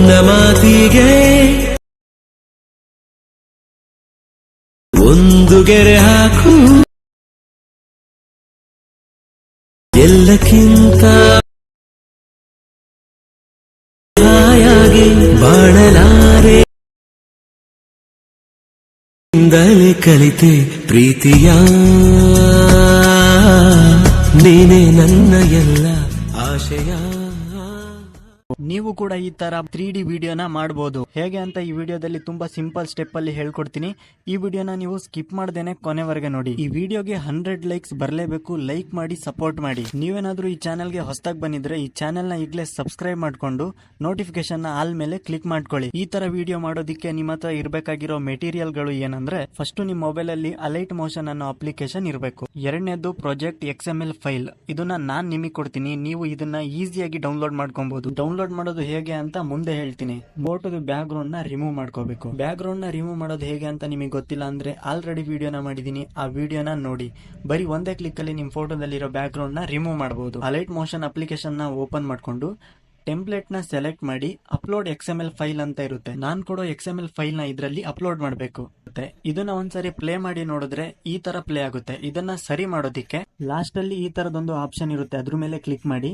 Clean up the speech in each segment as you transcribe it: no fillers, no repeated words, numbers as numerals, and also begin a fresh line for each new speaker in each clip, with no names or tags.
ನನ್ನ ಮಾತಿಗೆ ಒಂದು ಗೆರೆ ಹಾಕು, ಎಲ್ಲಕ್ಕಿಂತ ಹಾಯಾಗಿ ಬಾಳಲಾರೆ. ಇಂದಲೇ ಕಲಿತೆ ಪ್ರೀತಿಯ, ನೀನೇ ನನ್ನ ಎಲ್ಲ ಆಶಯ.
ನೀವು ಕೂಡ ಈ ತರ 3D ವಿಡಿಯೋನ ಮಾಡಬಹುದು. ಹೇಗೆ ಅಂತ ಈ ವಿಡಿಯೋದಲ್ಲಿ ತುಂಬಾ ಸಿಂಪಲ್ ಸ್ಟೆಪ್ ಅಲ್ಲಿ ಹೇಳ್ಕೊಡ್ತೀನಿ. ಈ ವಿಡಿಯೋನ ನೀವು ಸ್ಕಿಪ್ ಮಾಡ್ದೇನೆ ಕೊನೆವರೆಗೆ ನೋಡಿ. ಈ ವಿಡಿಯೋಗೆ 100 ಲೈಕ್ಸ್ ಬರಲೇಬೇಕು. ಲೈಕ್ ಮಾಡಿ ಸಪೋರ್ಟ್ ಮಾಡಿ. ನೀವೇನಾದ್ರೂ ಈ ಚಾನೆಲ್ಗೆ ಹೊಸದಾಗಿ ಬಂದಿದ್ರೆ ಈ ಚಾನೆಲ್ ನ ಈಗಲೇ ಸಬ್ಸ್ಕ್ರೈಬ್ ಮಾಡ್ಕೊಂಡು ನೋಟಿಫಿಕೇಶನ್ ನ ಆಲ್ ಮೇಲೆ ಕ್ಲಿಕ್ ಮಾಡ್ಕೊಳ್ಳಿ. ಈ ತರ ವಿಡಿಯೋ ಮಾಡೋದಕ್ಕೆ ನಿಮ್ಮ ಹತ್ರ ಇರಬೇಕಾಗಿರೋ ಮೆಟೀರಿಯಲ್ ಗಳು ಏನಂದ್ರೆ, ಫಸ್ಟ್ ನಿಮ್ಮ ಮೊಬೈಲ್ ಅಲ್ಲಿ ಅಲೈಟ್ ಮೋಷನ್ ಅನ್ನೋ ಅಪ್ಲಿಕೇಶನ್ ಇರಬೇಕು. ಎರಡನೇದು ಪ್ರಾಜೆಕ್ಟ್ XML ಫೈಲ್. ಇದನ್ನ ನಾನ್ ನಿಮಗೆ ಕೊಡ್ತೀನಿ. ನೀವು ಇದನ್ನ ಈಸಿಯಾಗಿ ಡೌನ್ಲೋಡ್ ಮಾಡ್ಕೊಬಹುದು. ಡೌನ್ಲೋಡ್ ಮಾಡೋದು ಹೇಗೆ ಅಂತ ಮುಂದೆ ಹೇಳ್ತೀನಿ. ಫೋಟೋದ ಬ್ಯಾಕ್ ಗ್ರೌಂಡ್ ನ ರಿಮೂವ್ ಮಾಡ್ಕೋಬೇಕು. ಬ್ಯಾಕ್ ಗ್ರೌಂಡ್ ನ ರಿಮೂವ್ ಮಾಡೋದು ಹೇಗೆ ಅಂತ ನಿಮಗೆ ಗೊತ್ತಿಲ್ಲ ಅಂದ್ರೆ ಆಲ್ರೆಡಿ ವಿಡಿಯೋನ ಮಾಡಿದೀನಿ, ಆ ವಿಡಿಯೋನ ನೋಡಿ. ಬರೀ ಒಂದೇ ಕ್ಲಿಕ್ ಅಲ್ಲಿ ನಿಮ್ ಫೋಟೋದಲ್ಲಿರೋ ಬ್ಯಾಕ್ ಗ್ರೌಂಡ್ ನ ರಿಮೂವ್ ಮಾಡಬಹುದು. ಅಲೈಟ್ ಮೋಷನ್ ಅಪ್ಲಿಕೇಶನ್ ನ ಓಪನ್ ಮಾಡ್ಕೊಂಡು ಟೆಂಪ್ಲೇಟ್ ನ ಸೆಲೆಕ್ಟ್ ಮಾಡಿ ಅಪ್ಲೋಡ್ XML ಫೈಲ್ ಅಂತ ಇರುತ್ತೆ. ನಾನ್ ಕೊಡೋ XML ಫೈಲ್ ನ ಇದರಲ್ಲಿ ಅಪ್ಲೋಡ್ ಮಾಡಬೇಕು. ಇದನ್ನ ಒಂದ್ಸರಿ ಪ್ಲೇ ಮಾಡಿ ನೋಡಿದ್ರೆ ಈ ತರ ಪ್ಲೇ ಆಗುತ್ತೆ. ಇದನ್ನ ಸರಿ ಮಾಡೋದಿಕ್ಕೆ ಲಾಸ್ಟ್ ಅಲ್ಲಿ ಈ ತರದೊಂದು ಆಪ್ಷನ್ ಇರುತ್ತೆ, ಅದ್ರ ಮೇಲೆ ಕ್ಲಿಕ್ ಮಾಡಿ.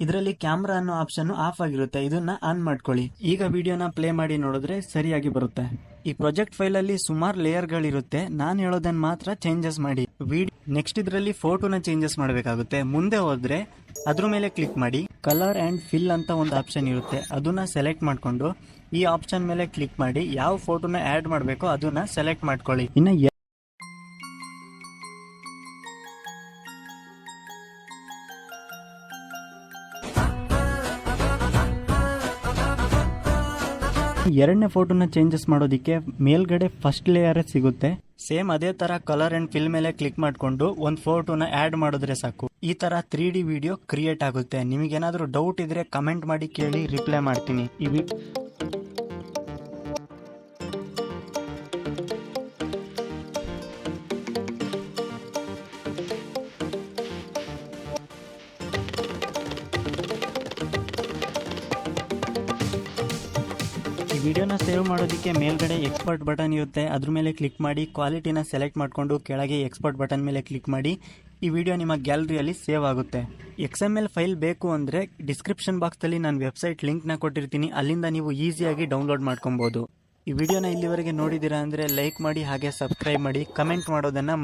ಇದರಲ್ಲಿ ಕ್ಯಾಮ್ರಾ ಅನ್ನೋ ಆಪ್ಷನ್ ಆಫ್ ಆಗಿರುತ್ತೆ, ಇದನ್ನ ಆನ್ ಮಾಡ್ಕೊಳ್ಳಿ. ಈಗ ವಿಡಿಯೋನ ಪ್ಲೇ ಮಾಡಿ ನೋಡಿದ್ರೆ ಸರಿಯಾಗಿ ಬರುತ್ತೆ. ಈ ಪ್ರಾಜೆಕ್ಟ್ ಫೈಲ್ ಅಲ್ಲಿ ಸುಮಾರು ಲೇಯರ್ ಗಳಿರುತ್ತೆ. ನಾನ್ ಹೇಳೋದನ್ನ ಮಾತ್ರ ಚೇಂಜಸ್ ಮಾಡಿ. ನೆಕ್ಸ್ಟ್ ಇದರಲ್ಲಿ ಫೋಟೋನ ಚೇಂಜಸ್ ಮಾಡಬೇಕಾಗುತ್ತೆ. ಮುಂದೆ ಹೋದ್ರೆ ಅದ್ರ ಮೇಲೆ ಕ್ಲಿಕ್ ಮಾಡಿ. ಕಲರ್ ಅಂಡ್ ಫಿಲ್ ಅಂತ ಒಂದು ಆಪ್ಷನ್ ಇರುತ್ತೆ, ಅದನ್ನ ಸೆಲೆಕ್ಟ್ ಮಾಡ್ಕೊಂಡು ಈ ಆಪ್ಷನ್ ಮೇಲೆ ಕ್ಲಿಕ್ ಮಾಡಿ. ಯಾವ ಫೋಟೋನ ಆಡ್ ಮಾಡಬೇಕೋ ಅದನ್ನ ಸೆಲೆಕ್ಟ್ ಮಾಡ್ಕೊಳ್ಳಿ. ಇನ್ನ ಎರಡನೇ ಫೋಟೋನ ಚೇಂಜಸ್ ಮಾಡೋದಿಕ್ಕೆ ಮೇಲ್ಗಡೆ ಫಸ್ಟ್ ಲೇಯರ್ ಸಿಗುತ್ತೆ. ಸೇಮ್ ಅದೇ ತರ ಕಲರ್ ಅಂಡ್ ಫಿಲ್ ಮೇಲೆ ಕ್ಲಿಕ್ ಮಾಡ್ಕೊಂಡು ಒಂದು ಫೋಟೋನ ಆಡ್ ಮಾಡಿದ್ರೆ ಸಾಕು. ಈ ತರ 3D ವಿಡಿಯೋ ಕ್ರಿಯೇಟ್ ಆಗುತ್ತೆ. ನಿಮಗೇನಾದ್ರೂ ಡೌಟ್ ಇದ್ರೆ ಕಮೆಂಟ್ ಮಾಡಿ ಕೇಳಿ, ರಿಪ್ಲೈ ಮಾಡ್ತೀನಿ. ಈ ವಿಡಿಯೋನ ಸೇವ್ ಮಾಡೋದಕ್ಕೆ ಮೇಲ್ಗಡೆ ಎಕ್ಸ್ಪೋರ್ಟ್ ಬಟನ್ ಇರುತ್ತೆ, ಅದ್ರ ಮೇಲೆ ಕ್ಲಿಕ್ ಮಾಡಿ. ಕ್ವಾಲಿಟಿನ ಸೆಲೆಕ್ಟ್ ಮಾಡಿಕೊಂಡು ಕೆಳಗೆ ಎಕ್ಸ್ಪೋರ್ಟ್ ಬಟನ್ ಮೇಲೆ ಕ್ಲಿಕ್ ಮಾಡಿ. ಈ ವಿಡಿಯೋ ನಿಮ್ಮ ಗ್ಯಾಲರಿಯಲ್ಲಿ ಸೇವ್ ಆಗುತ್ತೆ. XML ಫೈಲ್ ಬೇಕು ಅಂದರೆ ಡಿಸ್ಕ್ರಿಪ್ಷನ್ ಬಾಕ್ಸಲ್ಲಿ ನಾನು ವೆಬ್ಸೈಟ್ ಲಿಂಕ್ನ ಕೊಟ್ಟಿರ್ತೀನಿ, ಅಲ್ಲಿಂದ ನೀವು ಈಸಿಯಾಗಿ ಡೌನ್ಲೋಡ್ ಮಾಡ್ಕೊಬೋದು. ಈ ವಿಡಿಯೋನ ಇಲ್ಲಿವರೆಗೆ ನೋಡಿದ್ದೀರಾ ಅಂದರೆ ಲೈಕ್ ಮಾಡಿ, ಹಾಗೆ ಸಬ್ಸ್ಕ್ರೈಬ್ ಮಾಡಿ, ಕಮೆಂಟ್ ಮಾಡೋದನ್ನು